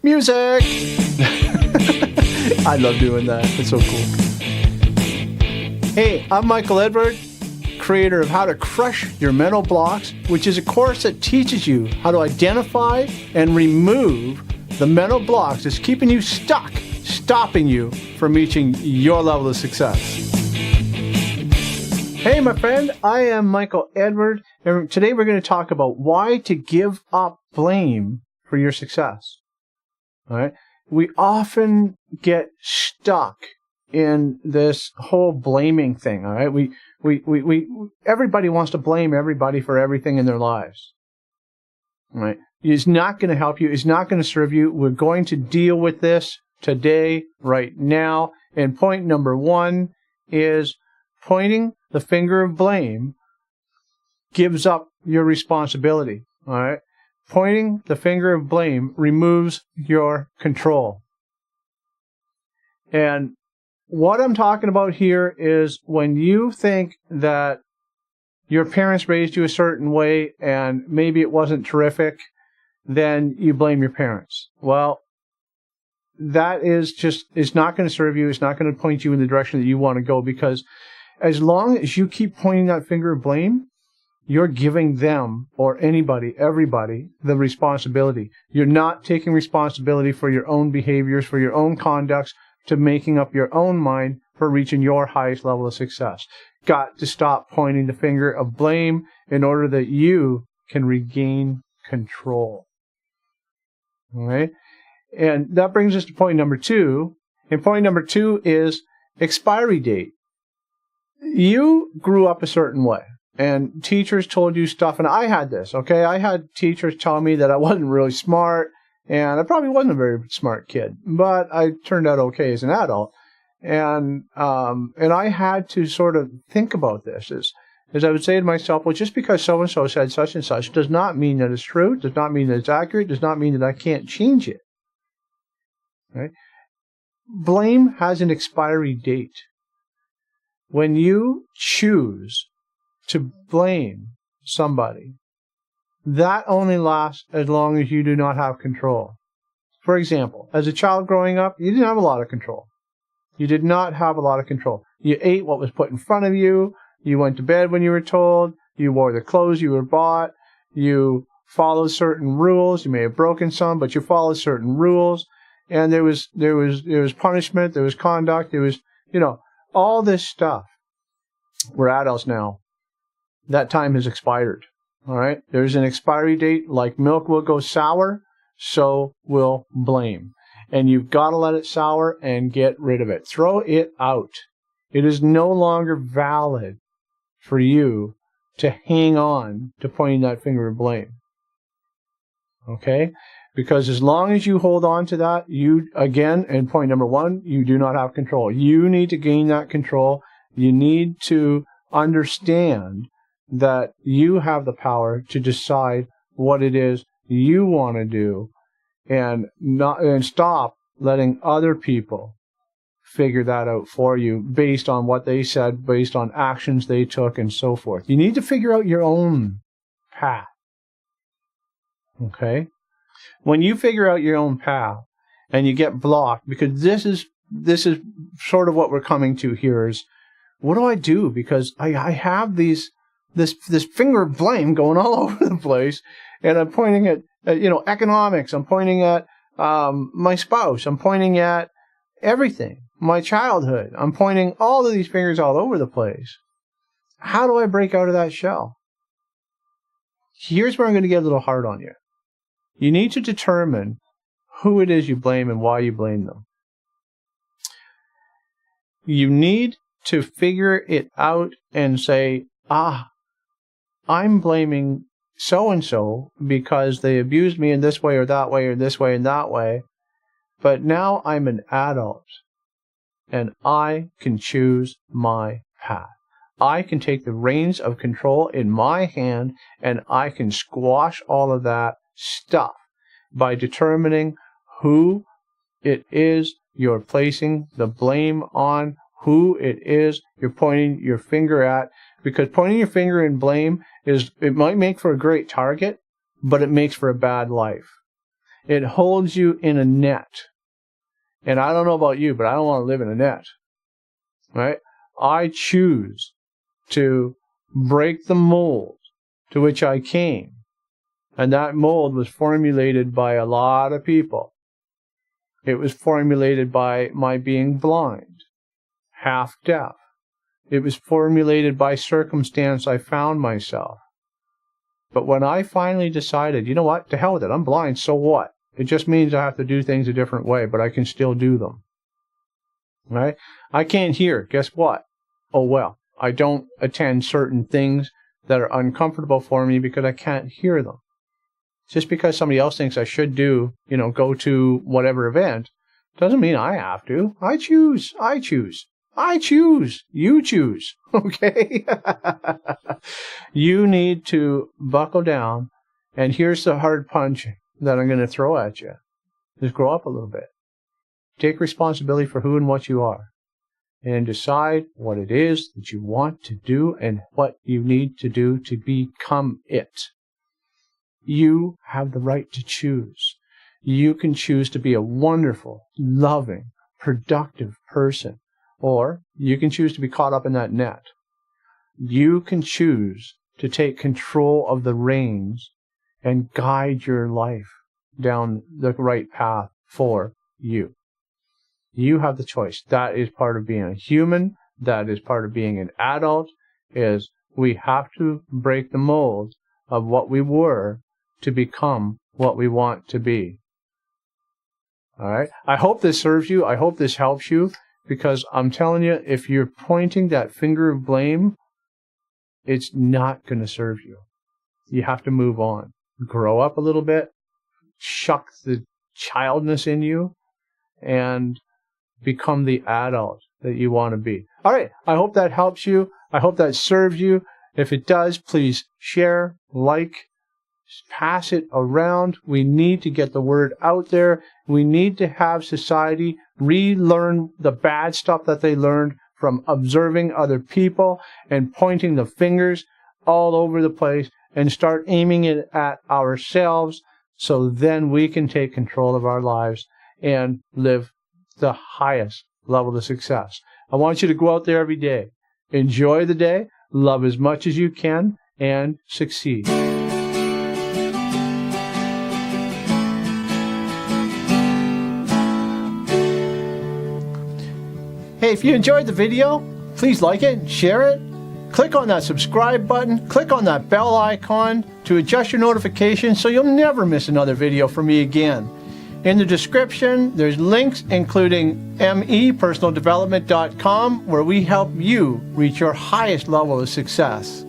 Music! I love doing that. It's so cool. Hey, I'm Michael Edward, creator of How to Crush Your Mental Blocks, which is a course that teaches you how to identify and remove the mental blocks that's keeping you stuck, stopping you from reaching your level of success. Hey, my friend, I am Michael Edward, and today we're going to talk about why to give up blame for your success. All right? We often get stuck in this whole blaming thing. All right? We everybody wants to blame everybody for everything in their lives. All right? It's not going to help you. It's not going to serve you. We're going to deal with this today, right now. And point number one is pointing the finger of blame gives up your responsibility. All right? Pointing the finger of blame removes your control. And what I'm talking about here is when you think that your parents raised you a certain way and maybe it wasn't terrific, then you blame your parents. Well, that is not going to serve you. It's not going to point you in the direction that you want to go, because as long as you keep pointing that finger of blame, you're giving them or everybody, the responsibility. You're not taking responsibility for your own behaviors, for your own conducts, to making up your own mind for reaching your highest level of success. Got to stop pointing the finger of blame in order that you can regain control. All right? And that brings us to point number two. And point number two is expiry date. You grew up a certain way, and teachers told you stuff, and I had this, okay? I had teachers tell me that I wasn't really smart, and I probably wasn't a very smart kid, but I turned out okay as an adult. And I had to sort of think about this as I would say to myself, well, just because so-and-so said such and such does not mean that it's true, does not mean that it's accurate, does not mean that I can't change it. Right? Blame has an expiry date. When you choose to blame somebody, that only lasts as long as you do not have control. For example, as a child growing up, you didn't have a lot of control. You did not have a lot of control. You ate what was put in front of you. You went to bed when you were told. You wore the clothes you were bought. You followed certain rules. You may have broken some, but you followed certain rules. And there was punishment. There was conduct. There was, all this stuff. We're adults now. That time has expired. All right? There's an expiry date. Like milk will go sour, so will blame. And you've got to let it sour and get rid of it. Throw it out. It is no longer valid for you to hang on to pointing that finger of blame. Okay? Because as long as you hold on to that, and point number one, you do not have control. You need to gain that control. You need to understand that you have the power to decide what it is you want to do, and stop letting other people figure that out for you based on what they said, based on actions they took, and so forth. You need to figure out your own path. Okay? When you figure out your own path and you get blocked, because this is sort of what we're coming to here is, what do I do? Because I have this finger of blame going all over the place, and I'm pointing at economics. I'm pointing at my spouse. I'm pointing at everything, my childhood. I'm pointing all of these fingers all over the place. How do I break out of that shell? Here's where I'm going to get a little hard on you. You need to determine who it is you blame and why you blame them. You need to figure it out and say, I'm blaming so-and-so because they abused me in this way or that way or this way and that way. But now I'm an adult and I can choose my path. I can take the reins of control in my hand and I can squash all of that stuff by determining who it is you're placing the blame on, who it is you're pointing your finger at, because pointing your finger in blame it might make for a great target, but it makes for a bad life. It holds you in a net. And I don't know about you, but I don't want to live in a net. Right? I choose to break the mold to which I came. And that mold was formulated by a lot of people. It was formulated by my being blind, half deaf. It was formulated by circumstance I found myself. But when I finally decided, you know what, to hell with it, I'm blind, so what? It just means I have to do things a different way, but I can still do them. Right? I can't hear. Guess what? Oh, well, I don't attend certain things that are uncomfortable for me because I can't hear them. Just because somebody else thinks I should do, go to whatever event, doesn't mean I have to. I choose. I choose. I choose. You choose. Okay? You need to buckle down, and here's the hard punch that I'm going to throw at you. Just grow up a little bit. Take responsibility for who and what you are, and decide what it is that you want to do and what you need to do to become it. You have the right to choose. You can choose to be a wonderful, loving, productive person, or you can choose to be caught up in that net. You can choose to take control of the reins and guide your life down the right path for you. You have the choice. That is part of being a human. That is part of being an adult, is we have to break the mold of what we were to become what we want to be. All right? I hope this serves you. I hope this helps you, because I'm telling you, if you're pointing that finger of blame, it's not going to serve you. You have to move on. Grow up a little bit. Shuck the childness in you and become the adult that you want to be. All right. I hope that helps you. I hope that serves you. If it does, please share, like, pass it around. We need to get the word out there. We need to have society relearn the bad stuff that they learned from observing other people and pointing the fingers all over the place, and start aiming it at ourselves, so then we can take control of our lives and live the highest level of success. I want you to go out there every day, enjoy the day, love as much as you can, and succeed. Hey, if you enjoyed the video, please like it, share it, click on that subscribe button, click on that bell icon to adjust your notifications so you'll never miss another video from me again. In the description, there's links including mepersonaldevelopment.com, where we help you reach your highest level of success.